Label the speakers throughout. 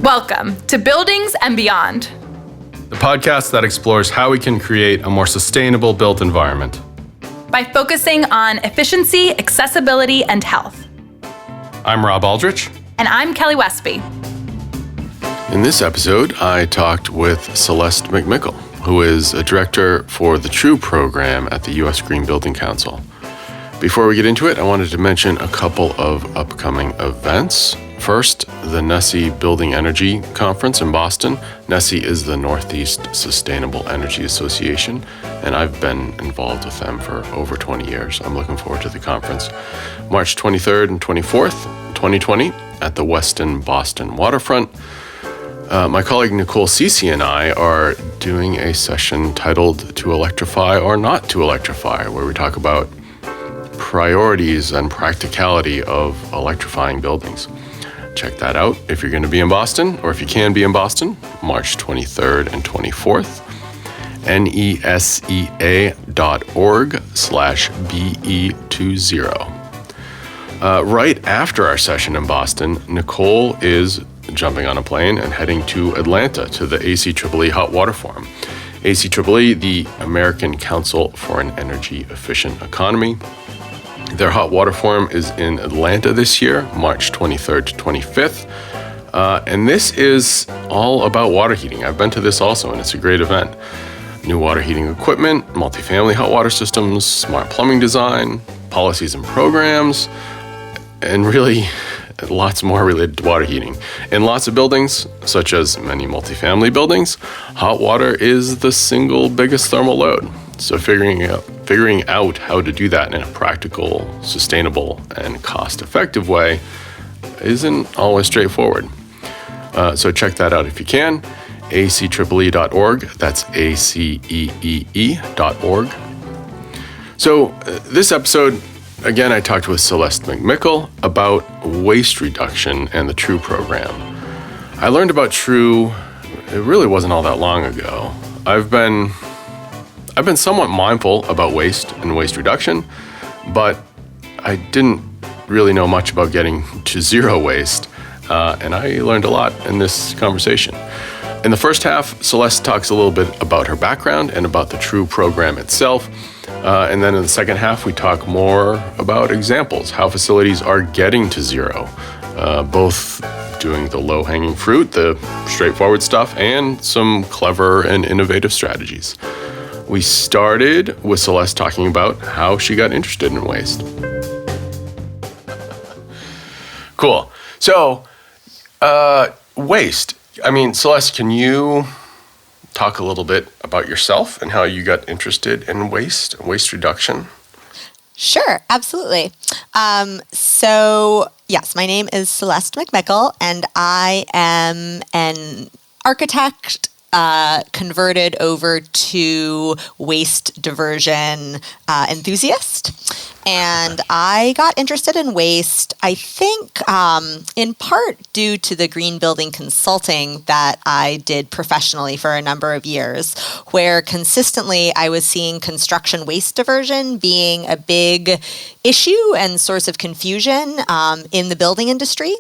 Speaker 1: Welcome to Buildings and Beyond,
Speaker 2: the podcast that explores how we can create a more sustainable built environment
Speaker 1: by focusing on efficiency, accessibility, and health.
Speaker 2: I'm Rob Aldrich.
Speaker 1: And I'm Kelly Westby.
Speaker 2: In this episode, I talked with Celeste McMickle, who is a director for the TRUE program at the U.S. Green Building Council. Before we get into it, I wanted to mention a couple of upcoming events. First, the NESE Building Energy Conference in Boston. NESE is the Northeast Sustainable Energy Association, and I've been involved with them for over 20 years. I'm looking forward to the conference. March 23rd and 24th, 2020, at the Westin Boston Waterfront. My colleague Nicole Ceci and I are doing a session titled To Electrify or Not to Electrify, where we talk about priorities and practicality of electrifying buildings. Check that out if you're going to be in Boston, or if you can be in Boston, March 23rd and 24th, nesea.org/BE20. Right after our session in Boston, Nicole is jumping on a plane and heading to Atlanta to the ACEEE Hot Water Forum. ACEEE, the American Council for an Energy Efficient Economy. Their Hot Water Forum is in Atlanta this year, March 23rd to 25th. And this is all about water heating. I've been to this also, and it's a great event. New water heating equipment, multifamily hot water systems, smart plumbing design, policies and programs, and really lots more related to water heating. In lots of buildings, such as many multifamily buildings, hot water is the single biggest thermal load. So figuring out how to do that in a practical, sustainable, and cost-effective way isn't always straightforward. So check that out if you can. ACEEE.org. That's ACEEE.org. So this episode, again, I talked with Celeste McMickle about waste reduction and the TRUE program. I learned about TRUE, it really wasn't all that long ago. I've been somewhat mindful about waste and waste reduction, but I didn't really know much about getting to zero waste, and I learned a lot in this conversation. In the first half, Celeste talks a little bit about her background and about the TRUE program itself, and then in the second half, we talk more about examples, how facilities are getting to zero, both doing the low-hanging fruit, the straightforward stuff, and some clever and innovative strategies. We started with Celeste talking about how she got interested in waste. Cool. So, waste. I mean, Celeste, can you talk a little bit about yourself and how you got interested in waste reduction?
Speaker 3: Sure, absolutely. So, yes, my name is Celeste McMickle, and I am an architect converted over to waste diversion enthusiast. And I got interested in waste, I think, in part due to the green building consulting that I did professionally for a number of years, where consistently I was seeing construction waste diversion being a big issue and source of confusion in the building industry.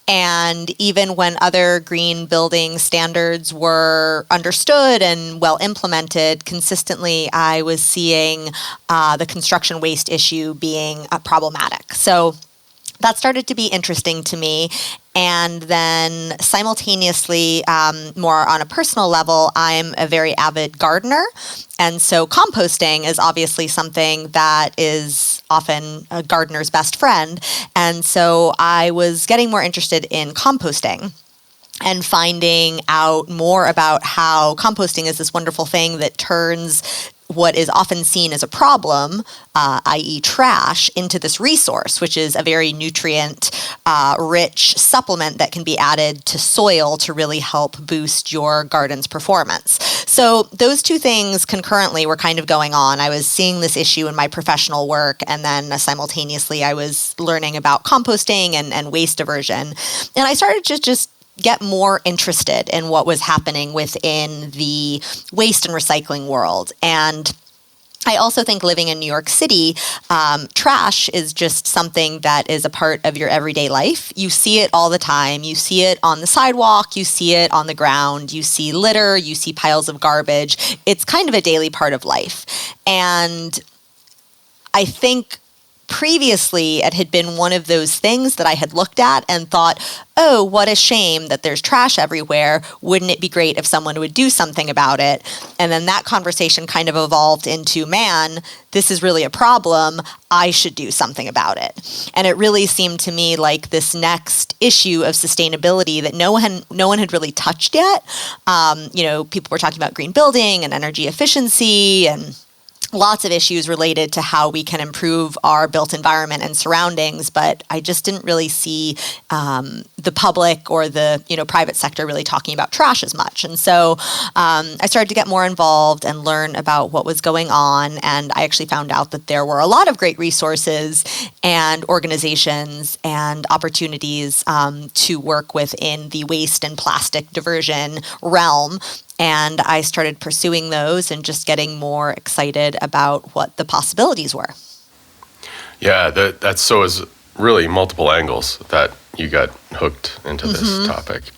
Speaker 3: And even when other green building standards were understood and well implemented, consistently I was seeing the construction waste issue being problematic. So that started to be interesting to me. And then simultaneously, more on a personal level, I'm a very avid gardener. And so composting is obviously something that is often a gardener's best friend. And so I was getting more interested in composting and finding out more about how composting is this wonderful thing that turns what is often seen as a problem, i.e. trash, into this resource, which is a very nutrient-rich supplement that can be added to soil to really help boost your garden's performance. So those two things concurrently were kind of going on. I was seeing this issue in my professional work, and then simultaneously I was learning about composting and waste diversion. And I started to just get more interested in what was happening within the waste and recycling world. And I also think living in New York City, trash is just something that is a part of your everyday life. You see it all the time. You see it on the sidewalk. You see it on the ground. You see litter. You see piles of garbage. It's kind of a daily part of life. And I think previously it had been one of those things that I had looked at and thought, oh, what a shame that there's trash everywhere. Wouldn't it be great if someone would do something about it? And then that conversation kind of evolved into, man, this is really a problem. I should do something about it. And it really seemed to me like this next issue of sustainability that no one had really touched yet. People were talking about green building and energy efficiency and lots of issues related to how we can improve our built environment and surroundings, but I just didn't really see the public or the private sector really talking about trash as much. And so I started to get more involved and learn about what was going on, and I actually found out that there were a lot of great resources and organizations and opportunities to work within the waste and plastic diversion realm. And I started pursuing those and just getting more excited about what the possibilities were.
Speaker 2: Yeah, that's so is really multiple angles that you got hooked into this topic.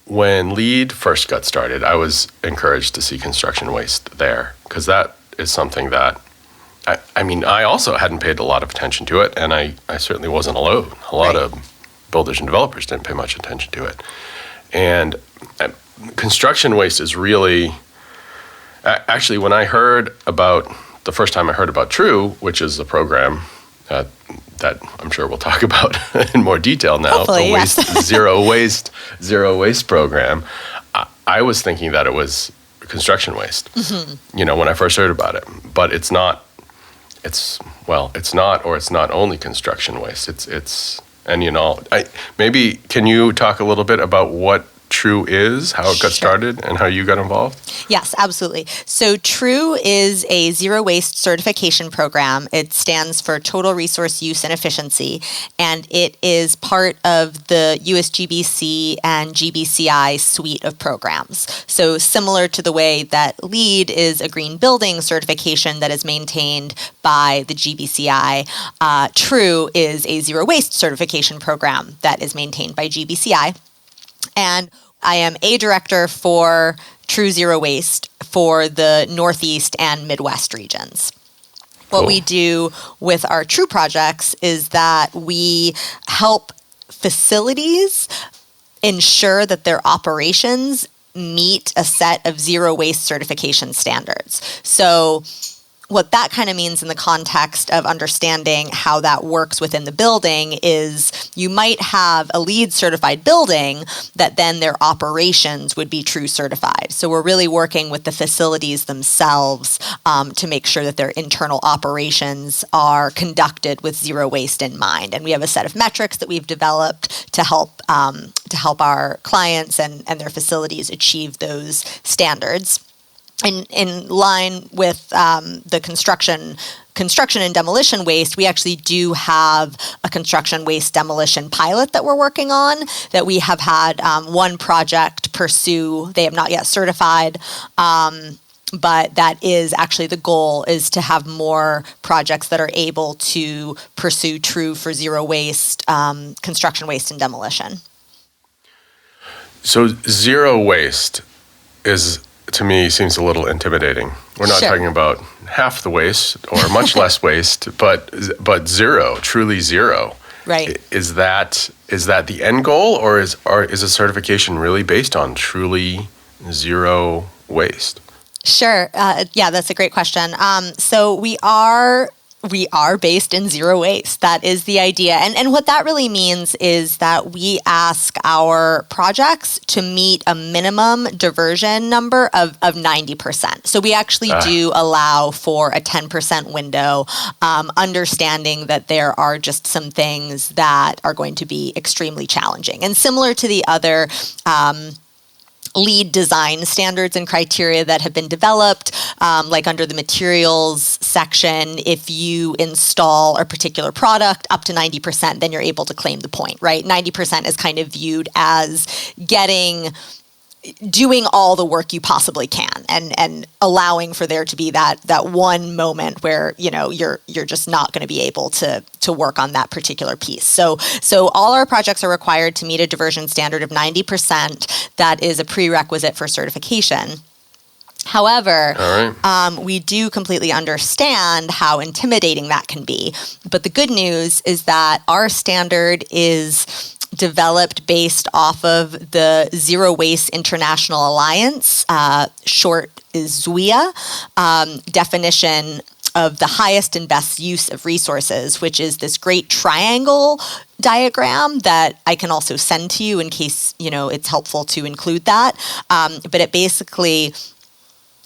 Speaker 2: When LEED first got started, I was encouraged to see construction waste there because that is something that, I also hadn't paid a lot of attention to it, and I certainly wasn't alone. A lot of builders and developers didn't pay much attention to it. And construction waste is really, actually, when the first time I heard about TRUE, which is a program that I'm sure we'll talk about in more detail now,
Speaker 3: hopefully,
Speaker 2: the zero waste program, I was thinking that it was construction waste, when I first heard about it. But it's not only construction waste. Maybe can you talk a little bit about what TRUE is, how it got started, and how you got involved?
Speaker 3: Yes, absolutely. So TRUE is a zero waste certification program. It stands for Total Resource Use and Efficiency, and it is part of the USGBC and GBCI suite of programs. So similar to the way that LEED is a green building certification that is maintained by the GBCI, TRUE is a zero waste certification program that is maintained by GBCI. And I am a director for TRUE Zero Waste for the Northeast and Midwest regions. What we do with our TRUE projects is that we help facilities ensure that their operations meet a set of zero waste certification standards. So what that kind of means in the context of understanding how that works within the building is you might have a LEED certified building that then their operations would be TRUE certified. So we're really working with the facilities themselves to make sure that their internal operations are conducted with zero waste in mind. And we have a set of metrics that we've developed to help our clients and their facilities achieve those standards. In line with the construction and demolition waste, we actually do have a construction waste demolition pilot that we're working on that we have had one project pursue. They have not yet certified, but that is actually the goal, is to have more projects that are able to pursue TRUE for zero waste, construction waste and demolition.
Speaker 2: So zero waste to me seems a little intimidating. We're not talking about half the waste or much less waste, but zero, truly zero.
Speaker 3: Right.
Speaker 2: Is that the end goal, or is a certification really based on truly zero waste?
Speaker 3: Sure. Yeah, that's a great question. So we are based in zero waste. That is the idea. And what that really means is that we ask our projects to meet a minimum diversion number of 90%. So we actually do allow for a 10% window, understanding that there are just some things that are going to be extremely challenging. And similar to the other LEED design standards and criteria that have been developed, like under the materials section, if you install a particular product up to 90%, then you're able to claim the point, right? 90% is kind of viewed as getting doing all the work you possibly can, and allowing for there to be that one moment where you're just not going to be able to work on that particular piece. So all our projects are required to meet a diversion standard of 90%. That is a prerequisite for certification. However, we do completely understand how intimidating that can be. But the good news is that our standard is developed based off of the Zero Waste International Alliance, short is ZWIA, definition of the highest and best use of resources, which is this great triangle diagram that I can also send to you in case it's helpful to include that. But it basically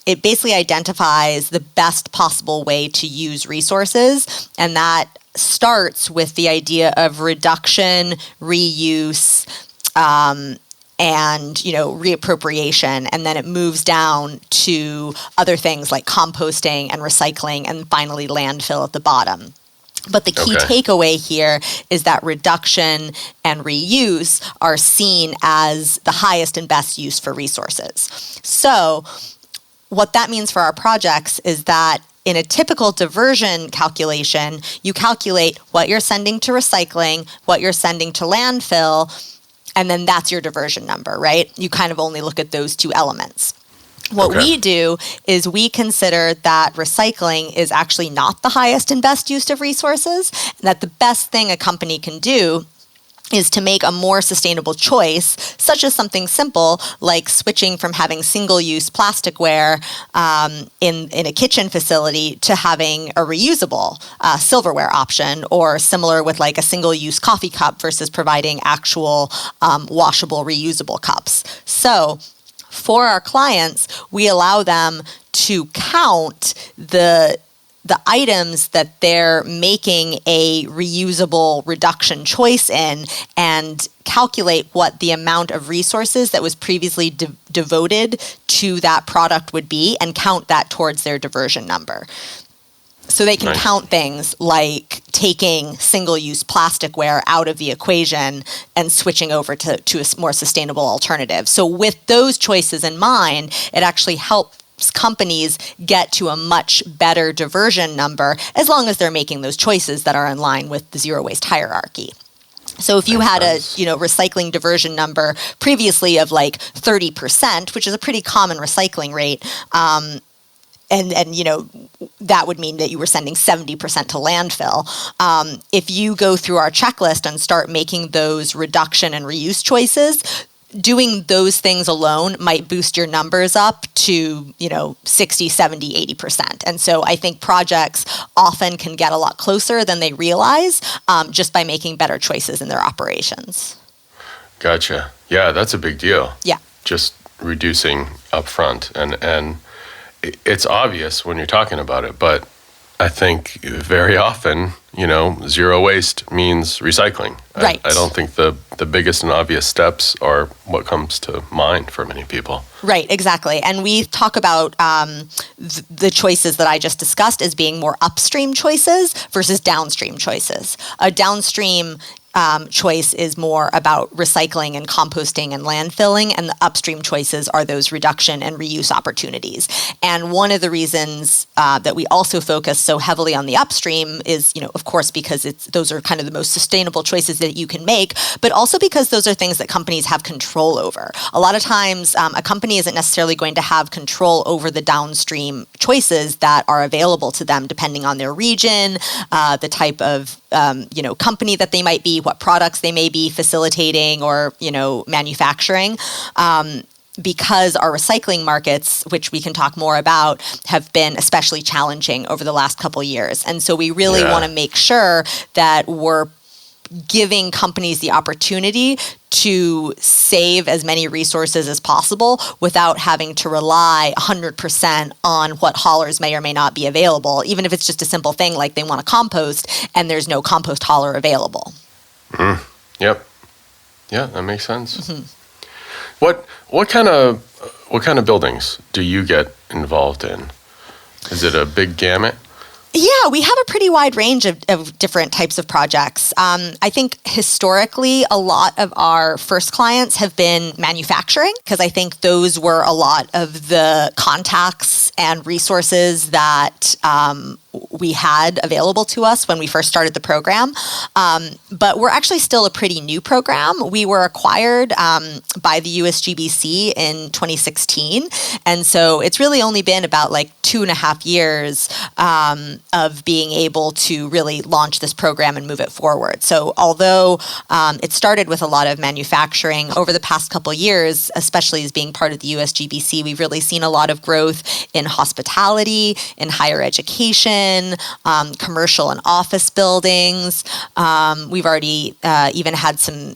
Speaker 3: identifies the best possible way to use resources, and that starts with the idea of reduction, reuse, and reappropriation, and then it moves down to other things like composting and recycling, and finally landfill at the bottom. But the key takeaway here is that reduction and reuse are seen as the highest and best use for resources. So what that means for our projects is that in a typical diversion calculation, you calculate what you're sending to recycling, what you're sending to landfill, and then that's your diversion number, right? You kind of only look at those two elements. What we do is we consider that recycling is actually not the highest and best use of resources, and that the best thing a company can do is to make a more sustainable choice, such as something simple like switching from having single-use plasticware in a kitchen facility to having a reusable silverware option, or similar with like a single-use coffee cup versus providing actual washable, reusable cups. So for our clients, we allow them to count the items that they're making a reusable reduction choice in, and calculate what the amount of resources that was previously devoted to that product would be, and count that towards their diversion number. So they can count things like taking single-use plasticware out of the equation and switching over to a more sustainable alternative. So with those choices in mind, it actually helps companies get to a much better diversion number, as long as they're making those choices that are in line with the zero waste hierarchy. So if you had a recycling diversion number previously of like 30%, which is a pretty common recycling rate, and that would mean that you were sending 70% to landfill. If you go through our checklist and start making those reduction and reuse choices, doing those things alone might boost your numbers up to 60, 70, 80%. And so I think projects often can get a lot closer than they realize, just by making better choices in their operations.
Speaker 2: Gotcha. Yeah, that's a big deal.
Speaker 3: Yeah.
Speaker 2: Just reducing upfront. And it's obvious when you're talking about it, but I think very often, zero waste means recycling.
Speaker 3: Right.
Speaker 2: I don't think the biggest and obvious steps are what comes to mind for many people.
Speaker 3: Right, exactly. And we talk about the choices that I just discussed as being more upstream choices versus downstream choices. A downstream choice is more about recycling and composting and landfilling, and the upstream choices are those reduction and reuse opportunities. And one of the reasons that we also focus so heavily on the upstream is, of course, because those are kind of the most sustainable choices that you can make, but also because those are things that companies have control over. A lot of times, a company isn't necessarily going to have control over the downstream choices that are available to them, depending on their region, the type of company that they might be, what products they may be facilitating or, manufacturing. Because our recycling markets, which we can talk more about, have been especially challenging over the last couple of years. And so we really want to make sure that we're giving companies the opportunity to save as many resources as possible without having to rely 100% on what haulers may or may not be available, even if it's just a simple thing like they want to compost and there's no compost hauler available.
Speaker 2: Yep. Yeah, that makes sense. Mm-hmm. What kind of buildings do you get involved in? Is it a big gamut?
Speaker 3: Yeah, we have a pretty wide range of different types of projects. I think historically, a lot of our first clients have been manufacturing, because I think those were a lot of the contacts and resources that we had available to us when we first started the program. But we're actually still a pretty new program. We were acquired by the USGBC in 2016. And so it's really only been about like 2.5 years of being able to really launch this program and move it forward. So although it started with a lot of manufacturing, over the past couple of years, especially as being part of the USGBC, we've really seen a lot of growth in hospitality, in higher education, commercial and office buildings. We've already even had some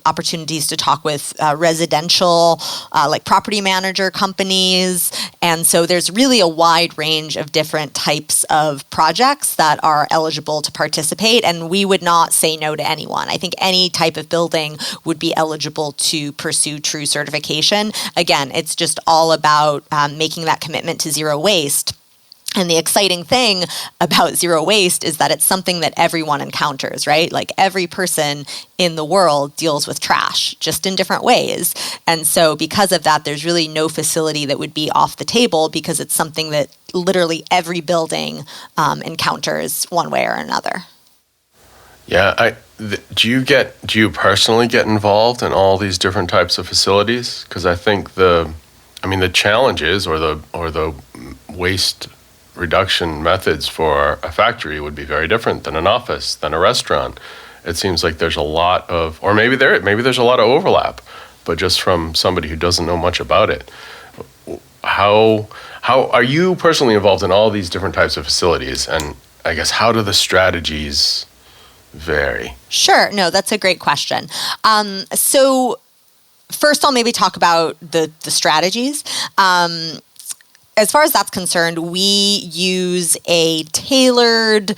Speaker 3: opportunities to talk with residential, like property manager companies. And so there's really a wide range of different types of projects that are eligible to participate, and we would not say no to anyone. I think any type of building would be eligible to pursue true certification. Again, it's just all about making that commitment to zero waste. And the exciting thing about zero waste is that it's something that everyone encounters, right? Like every person in the world deals with trash, just in different ways. And so because of that, there's really no facility that would be off the table, because it's something that literally every building encounters one way or another.
Speaker 2: Yeah, do you personally get involved in all these different types of facilities? Because I think the challenges or the waste reduction methods for a factory would be very different than an office, than a restaurant. It seems like there's a lot of, or maybe there's a lot of overlap, but just from somebody who doesn't know much about it. How are you personally involved in all these different types of facilities? And I guess, how do the strategies vary?
Speaker 3: Sure. No, that's a great question. So first, I'll maybe talk about the strategies. As far as that's concerned, we use a tailored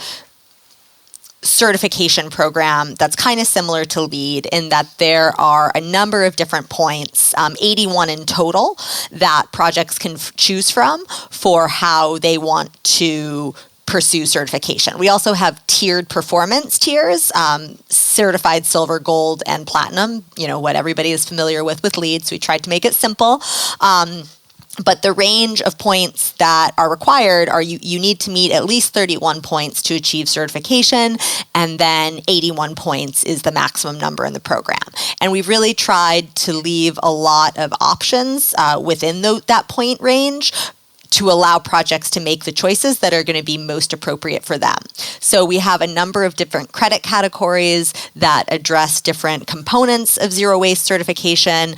Speaker 3: certification program that's kind of similar to LEED, in that there are a number of different points, 81 in total, that projects can choose from for how they want to pursue certification. We also have tiered performance tiers, certified silver, gold, and platinum, what everybody is familiar with LEED. So we tried to make it simple. But the range of points that are required are you need to meet at least 31 points to achieve certification, and then 81 points is the maximum number in the program. And we've really tried to leave a lot of options within that point range to allow projects to make the choices that are going to be most appropriate for them. So we have a number of different credit categories that address different components of zero waste certification.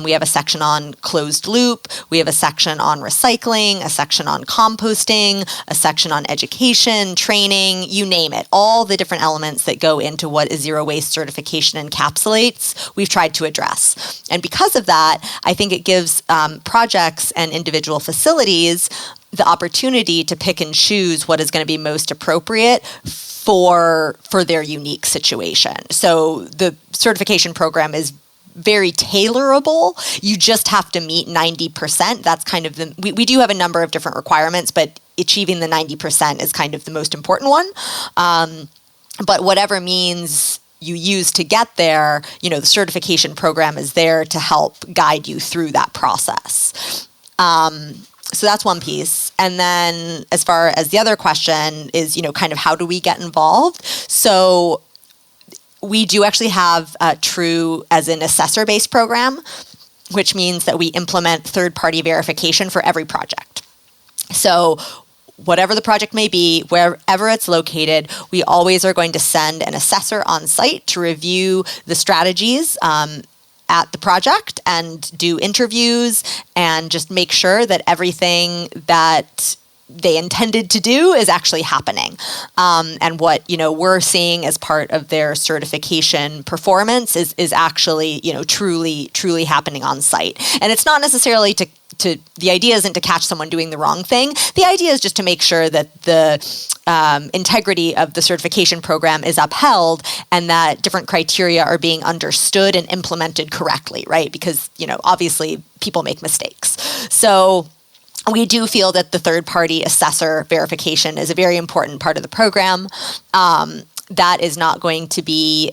Speaker 3: We have a section on closed loop. We have a section on recycling, a section on composting, a section on education, training, you name it. All the different elements that go into what a zero waste certification encapsulates, we've tried to address. And because of that, I think it gives projects and individual facilities the opportunity to pick and choose what is going to be most appropriate for their unique situation. So the certification program is very tailorable. You just have to meet 90%. That's kind of we do have a number of different requirements, but achieving the 90% is kind of the most important one. But whatever means you use to get there, the certification program is there to help guide you through that process. So that's one piece. And then as far as the other question is, kind of how do we get involved? So we do actually have true as an assessor-based program, which means that we implement third-party verification for every project. So whatever the project may be, wherever it's located, we always are going to send an assessor on site to review the strategies at the project and do interviews and just make sure that everything that they intended to do is actually happening. And what, we're seeing as part of their certification performance is actually, truly happening on site. And it's not necessarily the idea isn't to catch someone doing the wrong thing. The idea is just to make sure that the integrity of the certification program is upheld and that different criteria are being understood and implemented correctly, right? Because, obviously people make mistakes. So we do feel that the third-party assessor verification is a very important part of the program. That is not going to be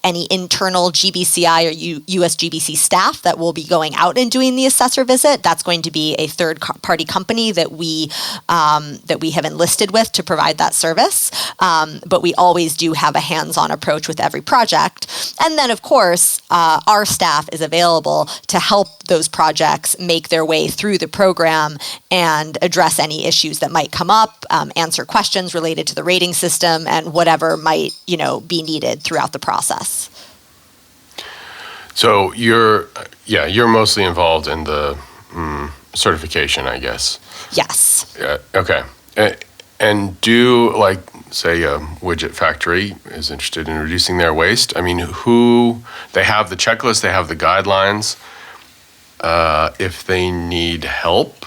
Speaker 3: any internal GBCI or USGBC staff that will be going out and doing the assessor visit. That's going to be a third-party company that we have enlisted with to provide that service. But we always do have a hands-on approach with every project. And then, of course, our staff is available to help those projects make their way through the program and address any issues that might come up, answer questions related to the rating system, and whatever might be needed throughout the process.
Speaker 2: So you're mostly involved in the certification, I guess.
Speaker 3: Yes.
Speaker 2: Yeah. Okay. And do, like, say a widget factory is interested in reducing their waste. I mean, they have the checklist, they have the guidelines. If they need help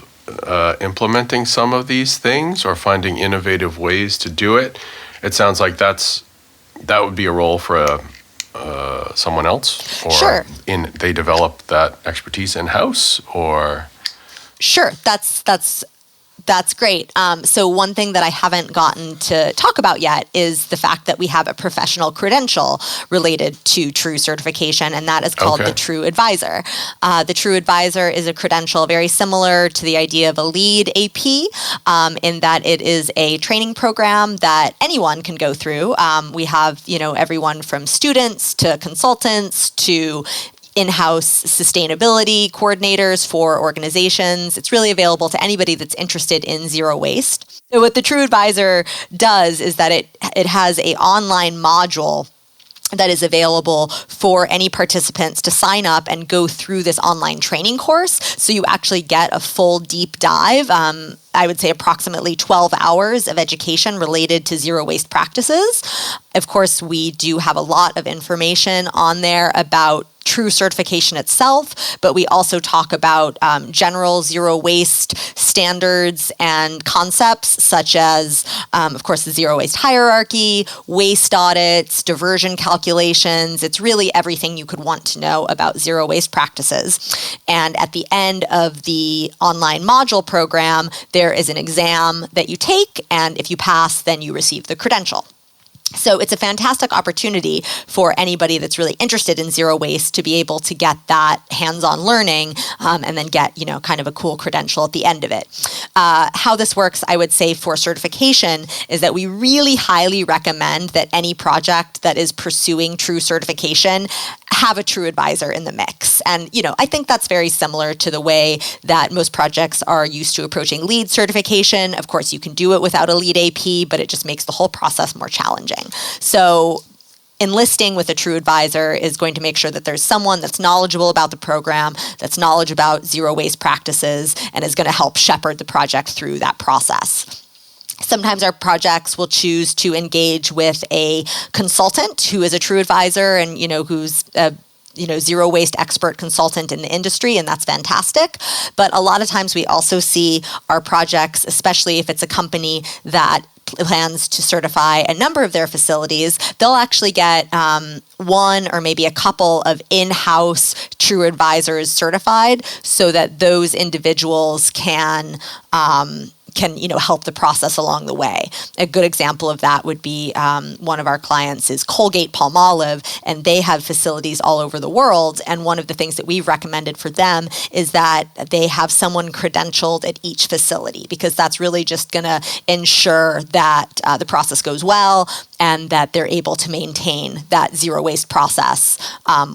Speaker 2: implementing some of these things or finding innovative ways to do it, it sounds like that would be a role for someone else, or
Speaker 3: Sure.
Speaker 2: They develop that expertise in-house, or?
Speaker 3: Sure, that's great. So one thing that I haven't gotten to talk about yet is the fact that we have a professional credential related to True certification, and that is called the True Advisor. The True Advisor is a credential very similar to the idea of a lead AP, in that it is a training program that anyone can go through. We have, everyone from students to consultants to in-house sustainability coordinators for organizations. It's really available to anybody that's interested in zero waste. So what the True Advisor does is that it has an online module that is available for any participants to sign up and go through this online training course. So you actually get a full deep dive, I would say approximately 12 hours of education related to zero waste practices. Of course, we do have a lot of information on there about True certification itself, but we also talk about general zero waste standards and concepts such as, of course, the zero waste hierarchy, waste audits, diversion calculations. It's really everything you could want to know about zero waste practices. And at the end of the online module program, there is an exam that you take, and if you pass, then you receive the credential. So it's a fantastic opportunity for anybody that's really interested in zero waste to be able to get that hands-on learning and then get, kind of a cool credential at the end of it. How this works, I would say, for certification is that we really highly recommend that any project that is pursuing True certification have a True Advisor in the mix. And, I think that's very similar to the way that most projects are used to approaching LEED certification. Of course, you can do it without a LEED AP, but it just makes the whole process more challenging. So enlisting with a True Advisor is going to make sure that there's someone that's knowledgeable about the program, that's knowledgeable about zero waste practices, and is going to help shepherd the project through that process. Sometimes our projects will choose to engage with a consultant who is a True Advisor and, who's a zero waste expert consultant in the industry, and that's fantastic. But a lot of times we also see our projects, especially if it's a company that plans to certify a number of their facilities, they'll actually get one or maybe a couple of in-house True Advisors certified so that those individuals can help the process along the way. A good example of that would be one of our clients is Colgate-Palmolive, and they have facilities all over the world. And one of the things that we've recommended for them is that they have someone credentialed at each facility, because that's really just going to ensure that the process goes well and that they're able to maintain that zero waste process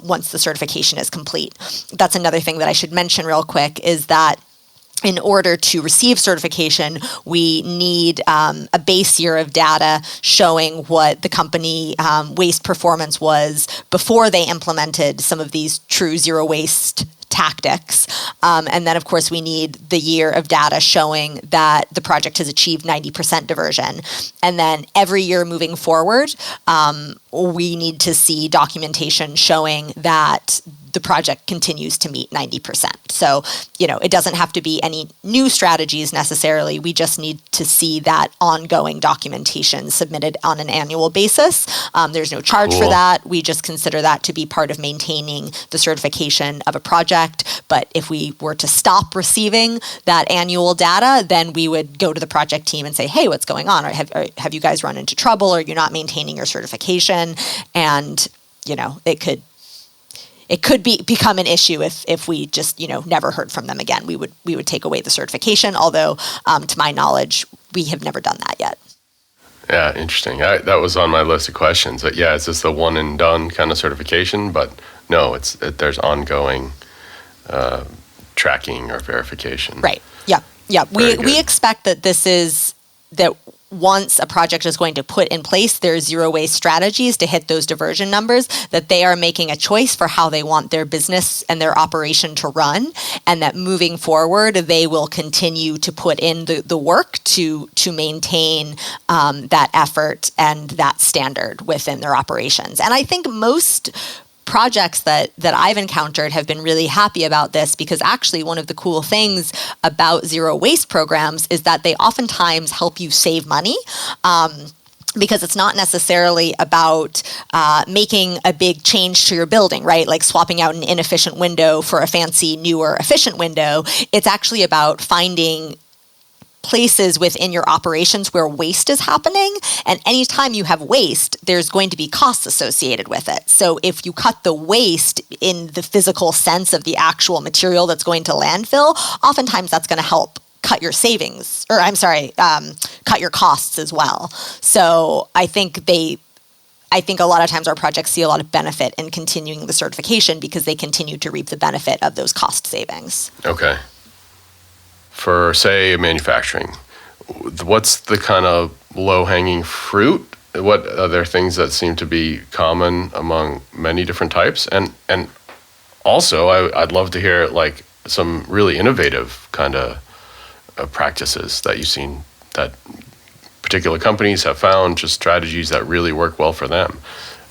Speaker 3: once the certification is complete. That's another thing that I should mention real quick is that in order to receive certification, we need a base year of data showing what the company waste performance was before they implemented some of these true zero waste tactics. And then, of course, we need the year of data showing that the project has achieved 90% diversion. And then every year moving forward, we need to see documentation showing that the project continues to meet 90%. So, it doesn't have to be any new strategies necessarily. We just need to see that ongoing documentation submitted on an annual basis. There's no charge for that. We just consider that to be part of maintaining the certification of a project. But if we were to stop receiving that annual data, then we would go to the project team and say, hey, what's going on? Or have you guys run into trouble? Or you're not maintaining your certification? And, it could become an issue if we just, never heard from them again. We would take away the certification, although to my knowledge, we have never done that yet.
Speaker 2: Yeah, interesting. That was on my list of questions. But yeah, is this the one and done kind of certification? But no, there's ongoing tracking or verification.
Speaker 3: Right. Yeah. We expect that that once a project is going to put in place their zero waste strategies to hit those diversion numbers, that they are making a choice for how they want their business and their operation to run, and that moving forward, they will continue to put in the work to maintain that effort and that standard within their operations. And I think most projects that I've encountered have been really happy about this, because actually one of the cool things about zero waste programs is that they oftentimes help you save money. Because it's not necessarily about making a big change to your building, right? Like swapping out an inefficient window for a fancy, newer, efficient window. It's actually about finding places within your operations where waste is happening. And anytime you have waste, there's going to be costs associated with it. So if you cut the waste in the physical sense of the actual material that's going to landfill, oftentimes that's going to help cut your cut your costs as well. So I think a lot of times our projects see a lot of benefit in continuing the certification because they continue to reap the benefit of those cost savings.
Speaker 2: Okay. For, say, manufacturing, what's the kind of low-hanging fruit? What are there things that seem to be common among many different types? And also, I'd love to hear like some really innovative kind of practices that you've seen that particular companies have found, just strategies that really work well for them.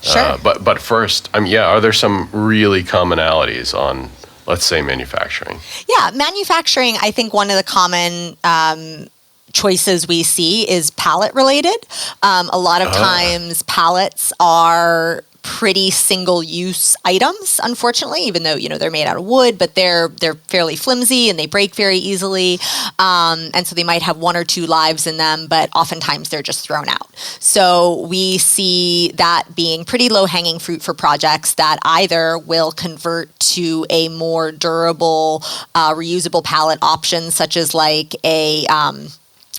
Speaker 3: Sure.
Speaker 2: But first, are there some really commonalities on, let's say, manufacturing?
Speaker 3: Yeah, manufacturing, I think one of the common choices we see is pallet related. A lot of times pallets are pretty single-use items, unfortunately, even though, they're made out of wood, but they're fairly flimsy and they break very easily. And so they might have one or two lives in them, but oftentimes they're just thrown out. So we see that being pretty low-hanging fruit for projects that either will convert to a more durable, reusable pallet option, such as like a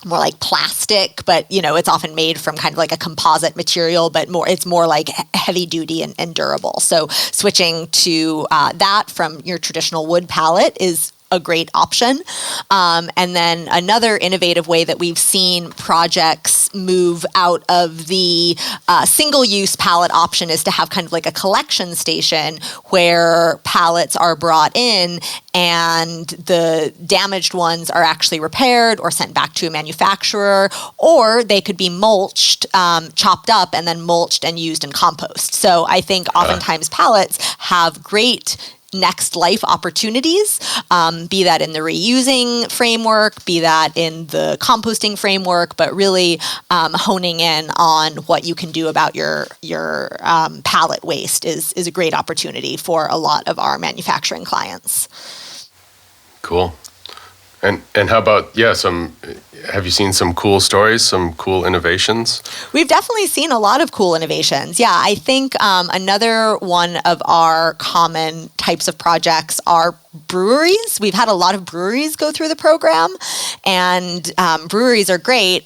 Speaker 3: more like plastic, but it's often made from kind of like a composite material, but it's more like heavy duty and durable. So switching to that from your traditional wood pallet is a great option. And then another innovative way that we've seen projects move out of the single-use pallet option is to have kind of like a collection station where pallets are brought in and the damaged ones are actually repaired or sent back to a manufacturer, or they could be mulched, chopped up, and then mulched and used in compost. So I think oftentimes pallets have great next life opportunities, be that in the reusing framework, be that in the composting framework, but really honing in on what you can do about your pallet waste is a great opportunity for a lot of our manufacturing clients.
Speaker 2: Cool. And how about, have you seen some cool stories, some cool innovations?
Speaker 3: We've definitely seen a lot of cool innovations. Yeah, I think another one of our common types of projects are breweries. We've had a lot of breweries go through the program, and breweries are great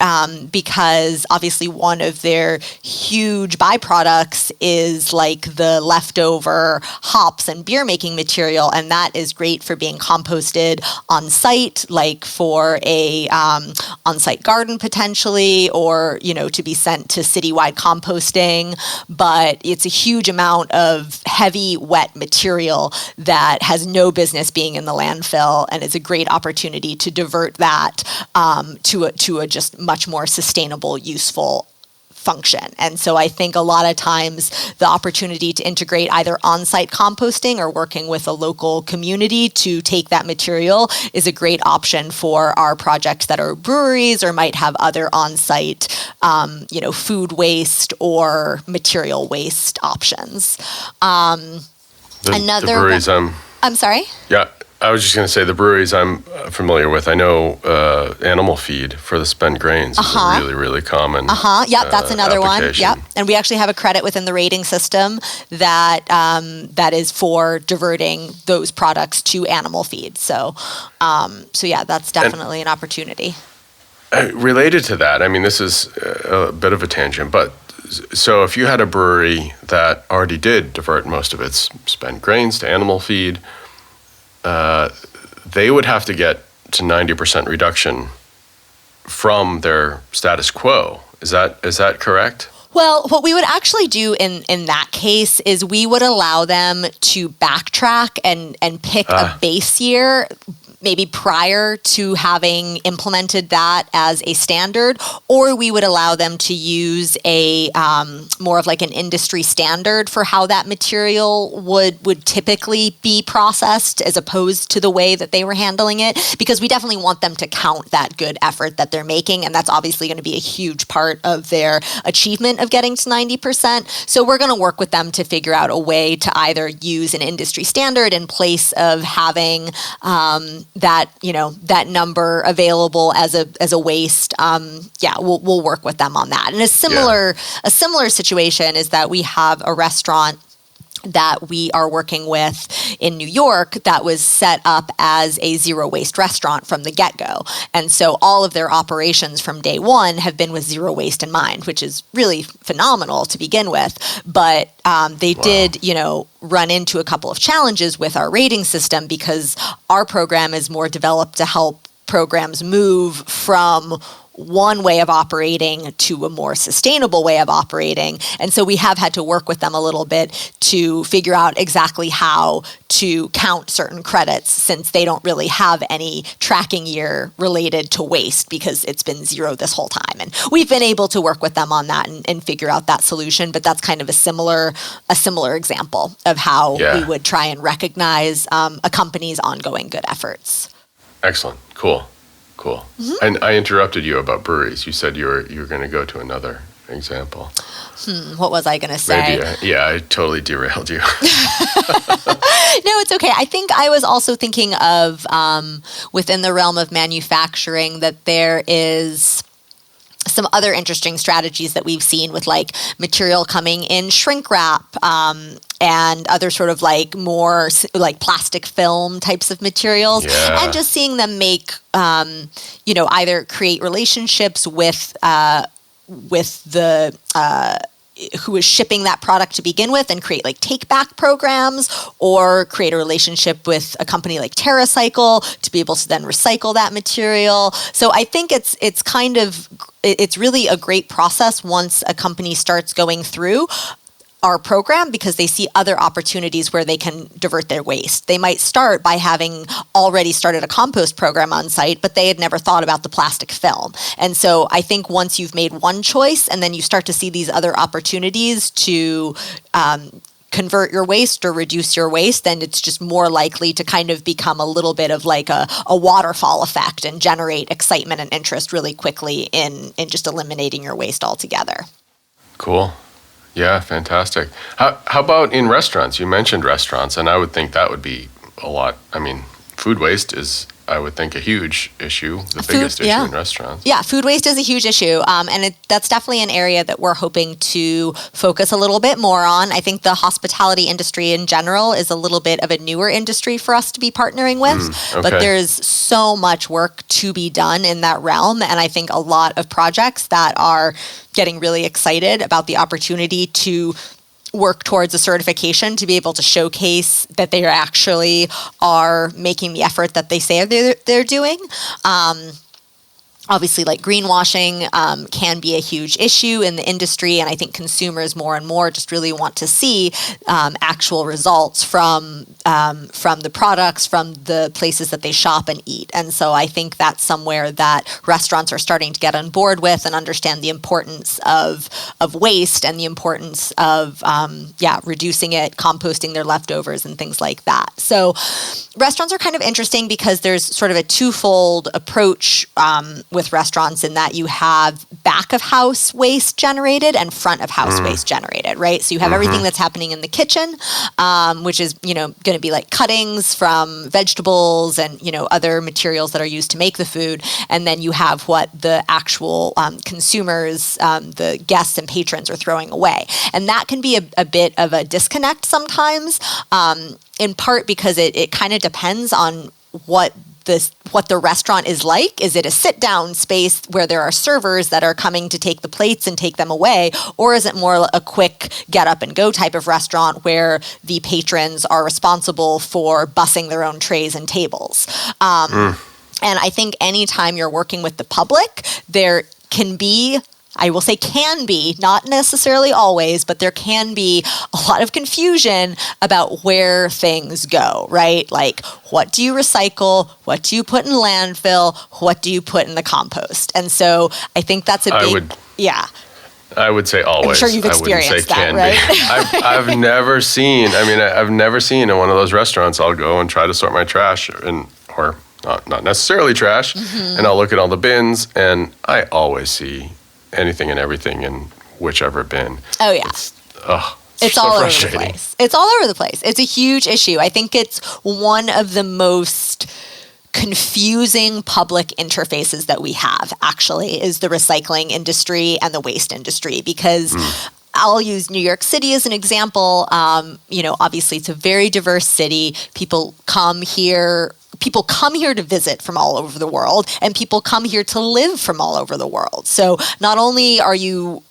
Speaker 3: because obviously one of their huge byproducts is like the leftover hops and beer making material, and that is great for being composted on site, like for a on-site garden potentially, or to be sent to citywide composting. But it's a huge amount of heavy, wet material that has no business being in the landfill, and it's a great opportunity to divert that to a just much more sustainable, useful function. And so I think a lot of times the opportunity to integrate either on-site composting or working with a local community to take that material is a great option for our projects that are breweries or might have other on-site, food waste or material waste options.
Speaker 2: The breweries
Speaker 3: I'm sorry?
Speaker 2: Yeah, I was just going to say the breweries I'm familiar with. I know animal feed for the spent grains is a really, really common
Speaker 3: Yep, that's another one.
Speaker 2: application.
Speaker 3: Yep. And we actually have a credit within the rating system that that is for diverting those products to animal feed. So yeah, that's definitely an opportunity.
Speaker 2: Related to that, I mean, this is a bit of a tangent, but so if you had a brewery that already did divert most of its spent grains to animal feed, they would have to get to 90% reduction from their status quo. Is that correct?
Speaker 3: Well, what we would actually do in that case is we would allow them to backtrack and pick a base year, maybe prior to having implemented that as a standard, or we would allow them to use a more of like an industry standard for how that material would typically be processed as opposed to the way that they were handling it, because we definitely want them to count that good effort that they're making, and that's obviously going to be a huge part of their achievement of getting to 90%. So we're going to work with them to figure out a way to either use an industry standard in place of having that number available as a waste. We'll work with them on that. And a similar situation is that we have a restaurant that we are working with in New York that was set up as a zero waste restaurant from the get-go. And so all of their operations from day one have been with zero waste in mind, which is really phenomenal to begin with. But they did, run into a couple of challenges with our rating system because our program is more developed to help programs move from one way of operating to a more sustainable way of operating. And so we have had to work with them a little bit to figure out exactly how to count certain credits, since they don't really have any tracking year related to waste because it's been zero this whole time. And we've been able to work with them on that and figure out that solution, but that's kind of a similar example of how we would try and recognize a company's ongoing good efforts.
Speaker 2: Excellent. Cool. Mm-hmm. And I interrupted you about breweries. You said you were going to go to another example.
Speaker 3: What was I going to say?
Speaker 2: Maybe, I totally derailed you.
Speaker 3: No, it's okay. I think I was also thinking of within the realm of manufacturing that there is some other interesting strategies that we've seen with like material coming in shrink wrap and other sort of like more like plastic film types of materials, and just seeing them make either create relationships with the who is shipping that product to begin with and create like take back programs, or create a relationship with a company like TerraCycle to be able to then recycle that material. So I think it's really a great process once a company starts going through our program, because they see other opportunities where they can divert their waste. They might start by having already started a compost program on site, but they had never thought about the plastic film. And so I think once you've made one choice and then you start to see these other opportunities to convert your waste or reduce your waste, then it's just more likely to kind of become a little bit of like a waterfall effect and generate excitement and interest really quickly in just eliminating your waste altogether.
Speaker 2: Cool. Yeah, fantastic. How about in restaurants? You mentioned restaurants, and I would think that would be a lot. I mean, food waste is, I would think, a huge issue, biggest issue in restaurants. Yeah,
Speaker 3: food waste is a huge issue, and that's definitely an area that we're hoping to focus a little bit more on. I think the hospitality industry in general is a little bit of a newer industry for us to be partnering with, but there's so much work to be done in that realm, and I think a lot of projects that are getting really excited about the opportunity to work towards a certification to be able to showcase that they actually are making the effort that they say they're doing. Obviously, like greenwashing can be a huge issue in the industry, and I think consumers more and more just really want to see actual results from the products, from the places that they shop and eat. And so I think that's somewhere that restaurants are starting to get on board with and understand the importance of waste and the importance of reducing it, composting their leftovers and things like that. So restaurants are kind of interesting because there's sort of a twofold approach with restaurants in that you have back of house waste generated and front of house waste generated, right? So you have everything that's happening in the kitchen, which is, going to be like cuttings from vegetables and, other materials that are used to make the food. And then you have what the actual consumers, the guests and patrons are throwing away. And that can be a bit of a disconnect sometimes, in part because it kind of depends on what the restaurant is like. Is it a sit-down space where there are servers that are coming to take the plates and take them away? Or is it more a quick get-up-and-go type of restaurant where the patrons are responsible for bussing their own trays and tables? And I think anytime you're working with the public, there can be, I will say can be, not necessarily always, but there can be a lot of confusion about where things go, right? Like, what do you recycle? What do you put in landfill? What do you put in the compost? And so I think that's a big,
Speaker 2: I would say always.
Speaker 3: I'm sure you've experienced that, right?
Speaker 2: I've never seen in one of those restaurants, I'll go and try to sort my trash or not necessarily trash, and I'll look at all the bins, and I always see anything and everything in whichever bin.
Speaker 3: Oh, yeah. It's
Speaker 2: so
Speaker 3: all over
Speaker 2: frustrating.
Speaker 3: the place. It's all over the place. It's a huge issue. I think it's one of the most confusing public interfaces that we have, actually, is the recycling industry and the waste industry, because I'll use New York City as an example. Obviously, it's a very diverse city. People come here to visit from all over the world, and people come here to live from all over the world. So not only are you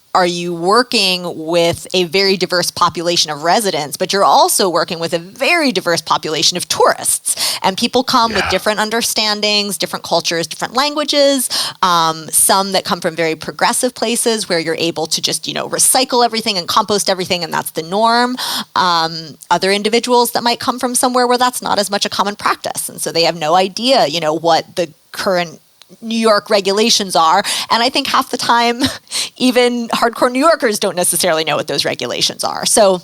Speaker 3: working with a very diverse population of residents, but you're also working with a very diverse population of tourists. And people come with different understandings, different cultures, different languages, some that come from very progressive places where you're able to just, recycle everything and compost everything, and that's the norm. Other individuals that might come from somewhere where that's not as much a common practice. And so they have no idea, what the current New York regulations are. And I think half the time, even hardcore New Yorkers don't necessarily know what those regulations are. So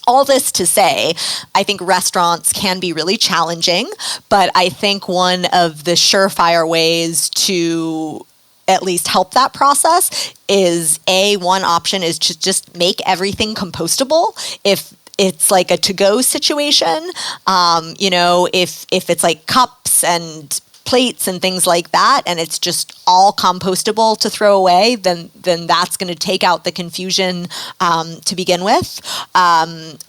Speaker 3: all this to say, I think restaurants can be really challenging, but I think one of the surefire ways to at least help that process is one option is to just make everything compostable. If it's like a to-go situation, if it's like cups and plates and things like that, and it's just all compostable to throw away, then that's going to take out the confusion to begin with.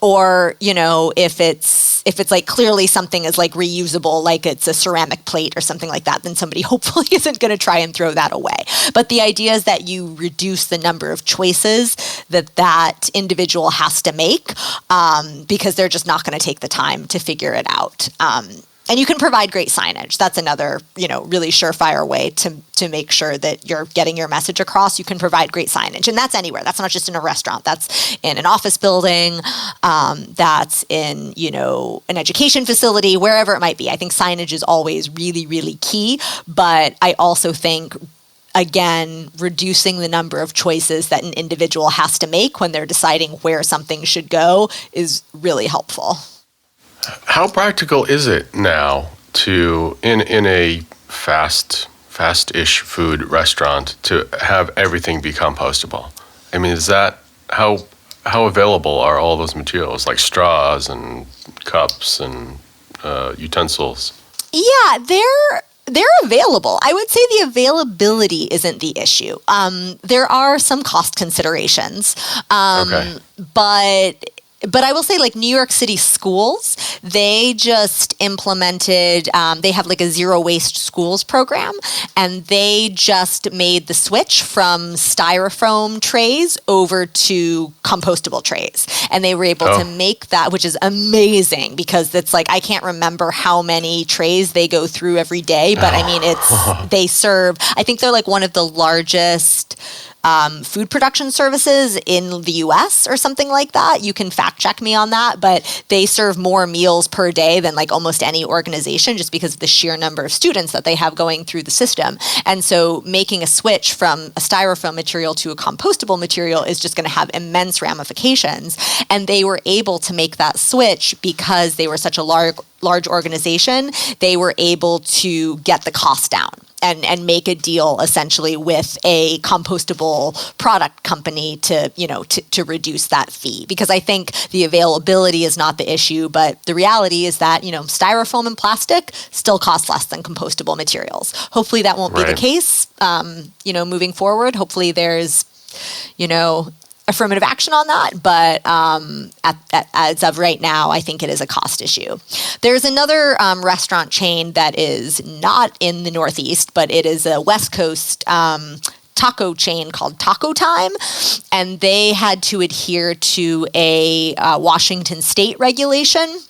Speaker 3: Or if it's like clearly something is like reusable, like it's a ceramic plate or something like that, then somebody hopefully isn't going to try and throw that away. But the idea is that you reduce the number of choices that individual has to make, because they're just not going to take the time to figure it out. And you can provide great signage. That's another, really surefire way to make sure that you're getting your message across. You can provide great signage. And that's anywhere. That's not just in a restaurant. That's in an office building. That's in, an education facility, wherever it might be. I think signage is always really, really key. But I also think, again, reducing the number of choices that an individual has to make when they're deciding where something should go is really helpful.
Speaker 2: How practical is it now to, in a fast-ish food restaurant, to have everything be compostable? I mean, is that how available are all those materials, like straws and cups and utensils? Yeah,
Speaker 3: they're available. I would say the availability isn't the issue. There are some cost considerations, but But I will say, like, New York City schools, they just implemented, they have like a zero waste schools program, and they just made the switch from styrofoam trays over to compostable trays. And they were able to make that, which is amazing, because it's like, I can't remember how many trays they go through every day, but I mean, they serve, I think they're like one of the largest food production services in the US or something like that. You can fact check me on that, but they serve more meals per day than like almost any organization, just because of the sheer number of students that they have going through the system. And so making a switch from a styrofoam material to a compostable material is just going to have immense ramifications. And they were able to make that switch because they were such a large organization. They were able to get the cost down and make a deal essentially with a compostable product company to reduce that fee. Because I think the availability is not the issue, but the reality is that, styrofoam and plastic still cost less than compostable materials. Hopefully that won't be the case, moving forward. Hopefully there's, affirmative action on that, but as of right now, I think it is a cost issue. There's another restaurant chain that is not in the Northeast, but it is a West Coast taco chain called Taco Time, and they had to adhere to a Washington state regulation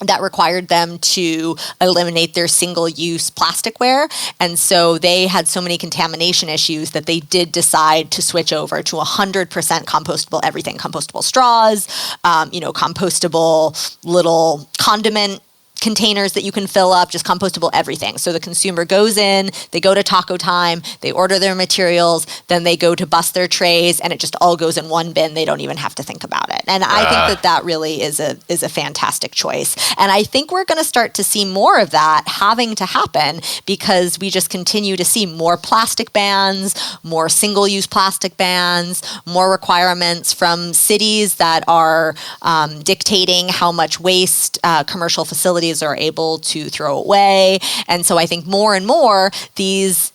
Speaker 3: that required them to eliminate their single-use plasticware. And so they had so many contamination issues that they did decide to switch over to 100% compostable everything. Compostable straws, compostable little condiment containers that you can fill up, just compostable everything. So the consumer goes in, they go to Taco Time, they order their materials, then they go to bust their trays, and it just all goes in one bin. They don't even have to think about it. And I think that really is a fantastic choice. And I think we're going to start to see more of that having to happen, because we just continue to see more plastic bans, more single-use plastic bans, more requirements from cities that are dictating how much waste commercial facilities are able to throw away. And so I think more and more these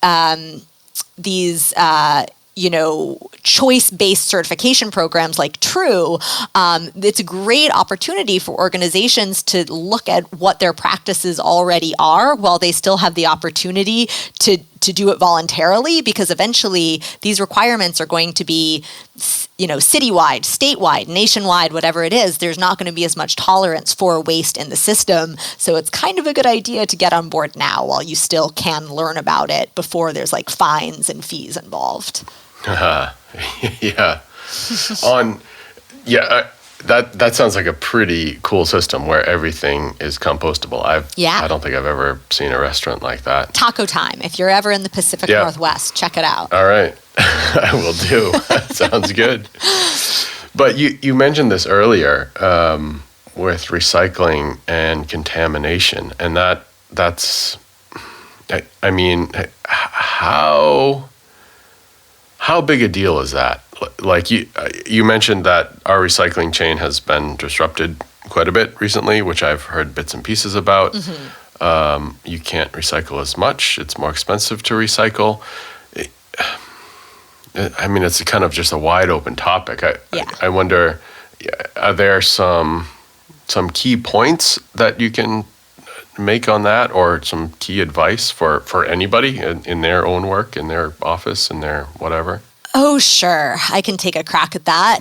Speaker 3: choice-based certification programs like True, it's a great opportunity for organizations to look at what their practices already are while they still have the opportunity to do it voluntarily, because eventually these requirements are going to be, citywide, statewide, nationwide, whatever it is. There's not going to be as much tolerance for waste in the system. So it's kind of a good idea to get on board now while you still can learn about it before there's like fines and fees involved.
Speaker 2: That sounds like a pretty cool system where everything is compostable. I don't think I've ever seen a restaurant like that.
Speaker 3: Taco Time. If you're ever in the Pacific Northwest, check it out.
Speaker 2: All right. I will do. Sounds good. But you mentioned this earlier with recycling and contamination, and that's how big a deal is that? Like you mentioned that our recycling chain has been disrupted quite a bit recently, which I've heard bits and pieces about. Mm-hmm. You can't recycle as much. It's more expensive to recycle. It's kind of just a wide open topic. I wonder, are there some key points that you can make on that, or some key advice for anybody in their own work, in their office, in their whatever?
Speaker 3: Oh, sure. I can take a crack at that.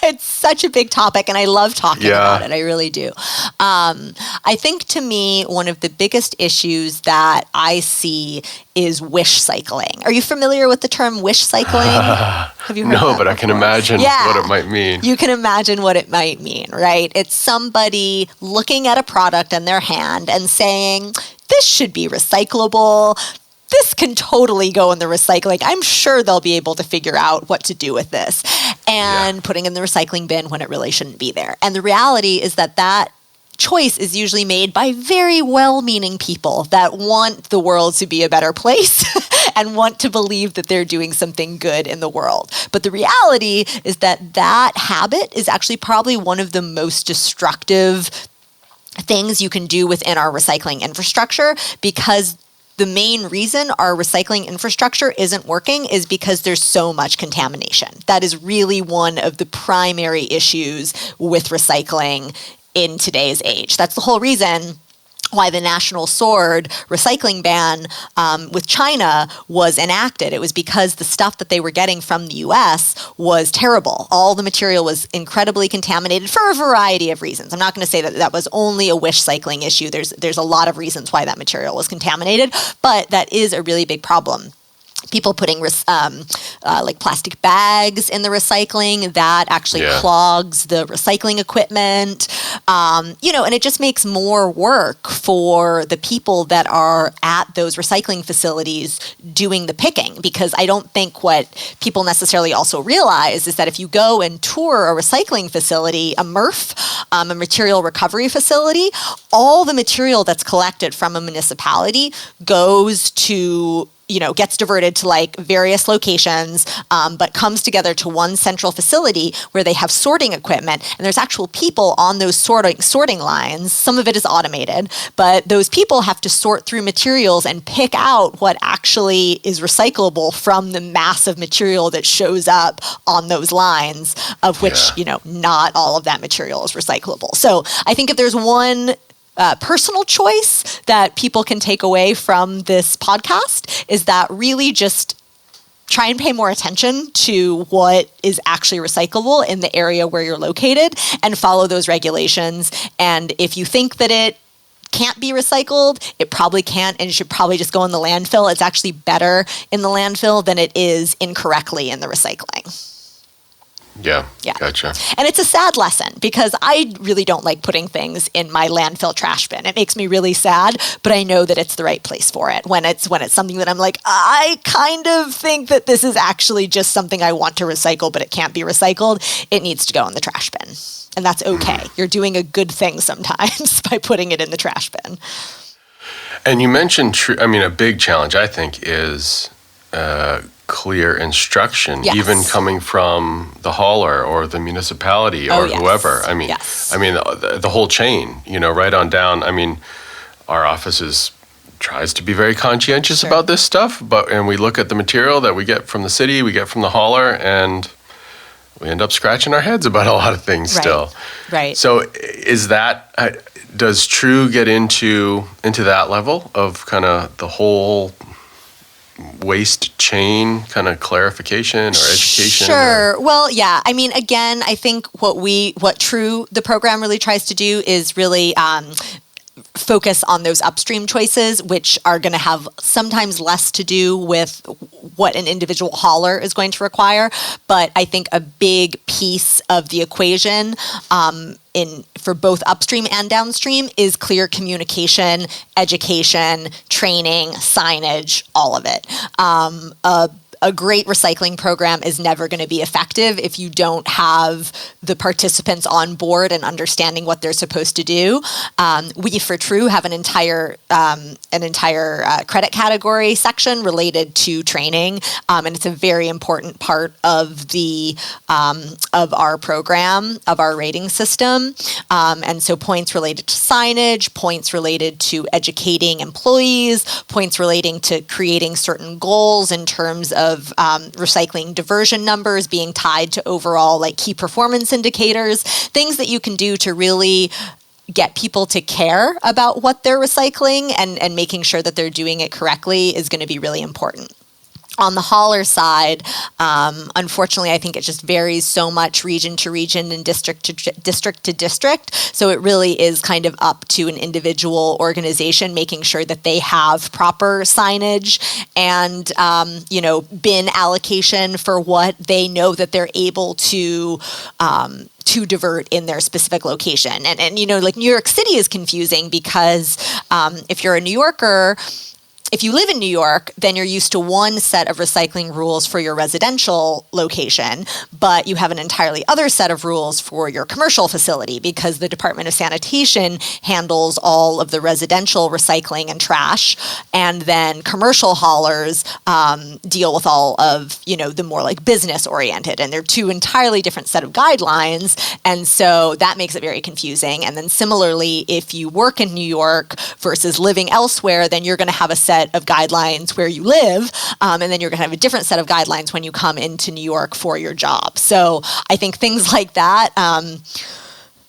Speaker 3: It's such a big topic, and I love talking about it. I really do. I think, to me, one of the biggest issues that I see is wish cycling. Are you familiar with the term wish cycling? Have you heard that
Speaker 2: but I can imagine what it might mean.
Speaker 3: You can imagine what it might mean, right? It's somebody looking at a product in their hand and saying, this should be recyclable. This can totally go in the recycling. I'm sure they'll be able to figure out what to do with this, and putting in the recycling bin when it really shouldn't be there. And the reality is that choice is usually made by very well-meaning people that want the world to be a better place and want to believe that they're doing something good in the world. But the reality is that habit is actually probably one of the most destructive things you can do within our recycling infrastructure, because the main reason our recycling infrastructure isn't working is because there's so much contamination. That is really one of the primary issues with recycling in today's age. That's the whole reason why the national sword recycling ban with China was enacted. It was because the stuff that they were getting from the US was terrible. All the material was incredibly contaminated for a variety of reasons. I'm not going to say that that was only a wish cycling issue. There's a lot of reasons why that material was contaminated, but that is a really big problem. People putting like plastic bags in the recycling, that actually clogs the recycling equipment, and it just makes more work for the people that are at those recycling facilities doing the picking. Because I don't think what people necessarily also realize is that if you go and tour a recycling facility, a MRF, a material recovery facility, all the material that's collected from a municipality goes to gets diverted to like various locations, but comes together to one central facility where they have sorting equipment, and there's actual people on those sorting lines. Some of it is automated, but those people have to sort through materials and pick out what actually is recyclable from the massive material that shows up on those lines, of which, not all of that material is recyclable. So I think if there's one personal choice that people can take away from this podcast, is that really just try and pay more attention to what is actually recyclable in the area where you're located and follow those regulations. And if you think that it can't be recycled, it probably can't, and it should probably just go in the landfill. It's actually better in the landfill than it is incorrectly in the recycling.
Speaker 2: Yeah, gotcha.
Speaker 3: And it's a sad lesson because I really don't like putting things in my landfill trash bin. It makes me really sad, but I know that it's the right place for it. When it's something that I'm like, I kind of think that this is actually just something I want to recycle, but it can't be recycled, it needs to go in the trash bin. And that's okay. You're doing a good thing sometimes by putting it in the trash bin.
Speaker 2: And you mentioned, a big challenge, I think, is clear instruction, even coming from the hauler or the municipality or whoever. The whole chain, right on down. Our office tries to be very conscientious about this stuff, and we look at the material that we get from the city, we get from the hauler, and we end up scratching our heads about a lot of things still.
Speaker 3: Right.
Speaker 2: So is that, does True get into that level of kind of the whole waste chain kind of clarification or education?
Speaker 3: Sure. Well, yeah. Again, I think what True, the program, really tries to do is really focus on those upstream choices, which are going to have sometimes less to do with what an individual hauler is going to require. But I think a big piece of the equation for both upstream and downstream is clear communication, education, training, signage, all of it. A great recycling program is never going to be effective if you don't have the participants on board and understanding what they're supposed to do. We, for True, have an entire credit category section related to training, and it's a very important part of of our program, of our rating system. And so points related to signage, points related to educating employees, points relating to creating certain goals in terms of recycling diversion numbers being tied to overall key performance indicators, things that you can do to really get people to care about what they're recycling and making sure that they're doing it correctly is going to be really important. On the hauler side, unfortunately, I think it just varies so much region to region and district to district. So it really is kind of up to an individual organization making sure that they have proper signage and, bin allocation for what they know that they're able to divert in their specific location. And New York City is confusing because if you're a New Yorker, if you live in New York, then you're used to one set of recycling rules for your residential location, but you have an entirely other set of rules for your commercial facility because the Department of Sanitation handles all of the residential recycling and trash, and then commercial haulers deal with all of, the more business oriented, and they're two entirely different set of guidelines, and so that makes it very confusing. And then similarly, if you work in New York versus living elsewhere, then you're going to have a set set of guidelines where you live, and then you're going to have a different set of guidelines when you come into New York for your job. So I think things like that,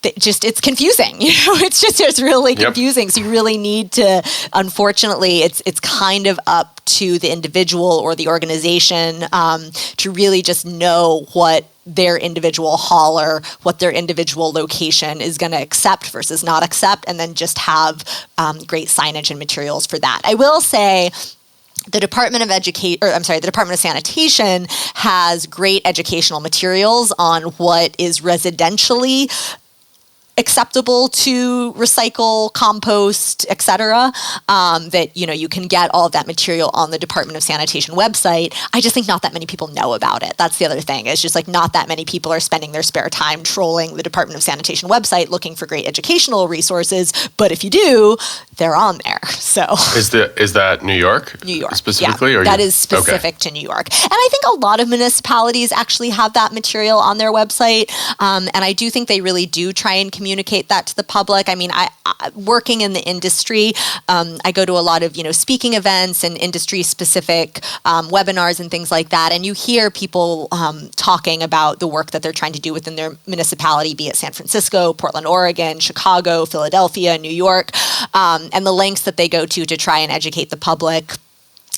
Speaker 3: it's confusing. It's really confusing. So you really need to, unfortunately, it's kind of up to the individual or the organization to really just know what their individual hauler, what their individual location is going to accept versus not accept, and then just have great signage and materials for that. I will say, the Department of Sanitation has great educational materials on what is residentially acceptable to recycle, compost, etc. That you can get all of that material on the Department of Sanitation website. I just think not that many people know about it. That's the other thing. It's just like not that many people are spending their spare time trolling the Department of Sanitation website looking for great educational resources. But if you do, they're on there. So
Speaker 2: is that New York?
Speaker 3: New York
Speaker 2: specifically,
Speaker 3: yeah, that is specific to New York. And I think a lot of municipalities actually have that material on their website. And I do think they really do try and communicate that to the public. I mean, I working in the industry, I go to a lot of speaking events and industry-specific webinars and things like that, and you hear people talking about the work that they're trying to do within their municipality, be it San Francisco, Portland, Oregon, Chicago, Philadelphia, New York, and the lengths that they go to try and educate the public.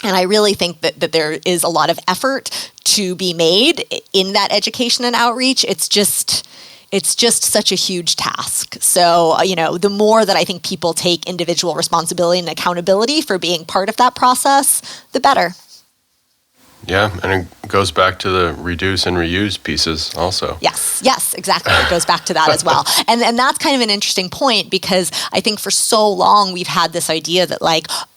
Speaker 3: And I really think that there is a lot of effort to be made in that education and outreach. It's just such a huge task. So, the more that I think people take individual responsibility and accountability for being part of that process, the better.
Speaker 2: Yeah, and it goes back to the reduce and reuse pieces also.
Speaker 3: Yes, exactly. It goes back to that as well. And that's kind of an interesting point, because I think for so long we've had this idea that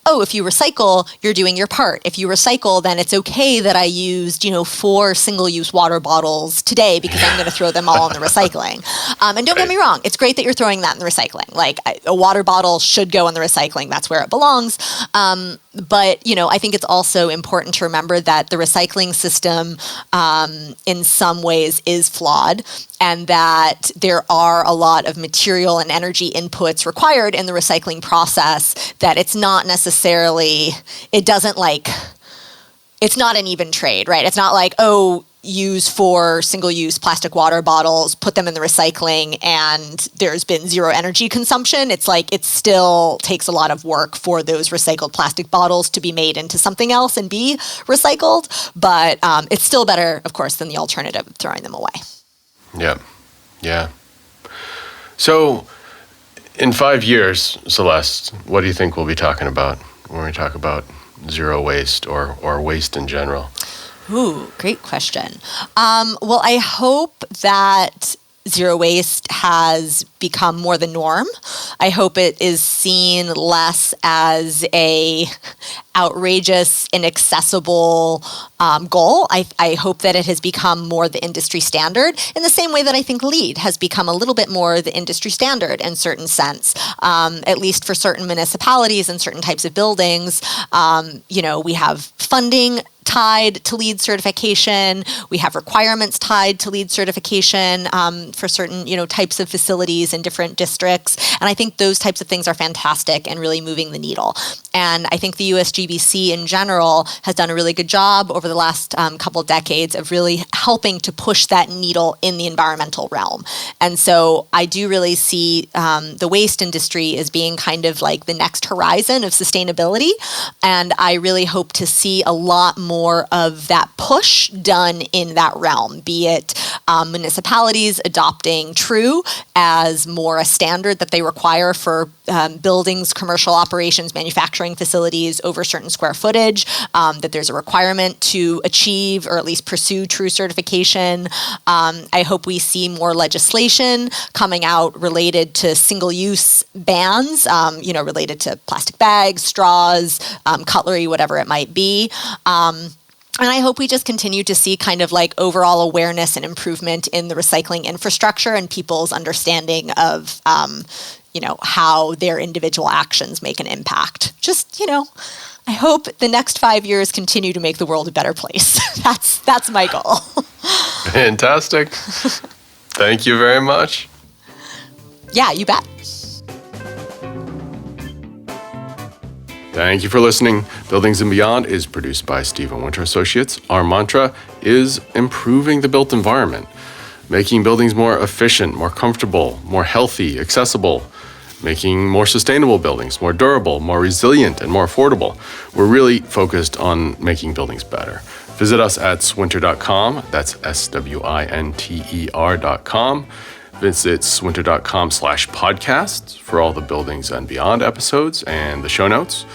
Speaker 3: if you recycle, you're doing your part. If you recycle, then it's okay that I used, 4 single-use water bottles today because I'm going to throw them all in the recycling. And don't get me wrong, it's great that you're throwing that in the recycling. A water bottle should go in the recycling. That's where it belongs. But, I think it's also important to remember that the recycling system in some ways is flawed, and that there are a lot of material and energy inputs required in the recycling process that it's not necessarily, it's not an even trade, right? It's not use 4 single-use plastic water bottles, put them in the recycling, and there's been zero energy consumption. It's it still takes a lot of work for those recycled plastic bottles to be made into something else and be recycled. But it's still better, of course, than the alternative of throwing them away.
Speaker 2: Yeah. So, in 5 years, Celeste, what do you think we'll be talking about when we talk about zero waste or waste in general?
Speaker 3: Ooh, great question. Well, I hope that zero waste has become more the norm. I hope it is seen less as a outrageous, inaccessible goal. I hope that it has become more the industry standard, in the same way that I think LEED has become a little bit more the industry standard in certain sense, at least for certain municipalities and certain types of buildings. We have funding tied to LEED certification. We have requirements tied to LEED certification for certain, types of facilities in different districts. And I think those types of things are fantastic and really moving the needle. And I think the USGBC in general has done a really good job over the last couple of decades of really helping to push that needle in the environmental realm. And so I do really see the waste industry as being kind of like the next horizon of sustainability. And I really hope to see a lot more of that push done in that realm, be it municipalities adopting TRUE as more a standard that they require for buildings, commercial operations, manufacturing facilities over certain square footage, that there's a requirement to achieve or at least pursue TRUE certification. I hope we see more legislation coming out related to single-use bans, related to plastic bags, straws, cutlery, whatever it might be. And I hope we just continue to see kind of overall awareness and improvement in the recycling infrastructure and people's understanding of, how their individual actions make an impact. Just, I hope the next 5 years continue to make the world a better place. That's my goal.
Speaker 2: Fantastic. Thank you very much.
Speaker 3: Yeah, you bet.
Speaker 2: Thank you for listening. Buildings and Beyond is produced by Stephen Winter Associates. Our mantra is improving the built environment, making buildings more efficient, more comfortable, more healthy, accessible, making more sustainable buildings, more durable, more resilient, and more affordable. We're really focused on making buildings better. Visit us at swinter.com. That's SWINTER.com. Visit swinter.com/podcasts for all the Buildings and Beyond episodes and the show notes.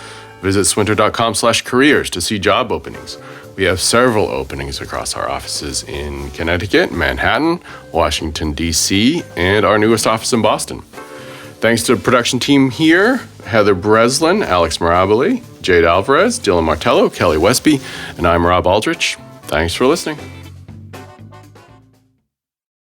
Speaker 2: Visit swinter.com/careers to see job openings. We have several openings across our offices in Connecticut, Manhattan, Washington, D.C., and our newest office in Boston. Thanks to the production team here, Heather Breslin, Alex Mirabile, Jade Alvarez, Dylan Martello, Kelly Westby, and I'm Rob Aldrich. Thanks for listening.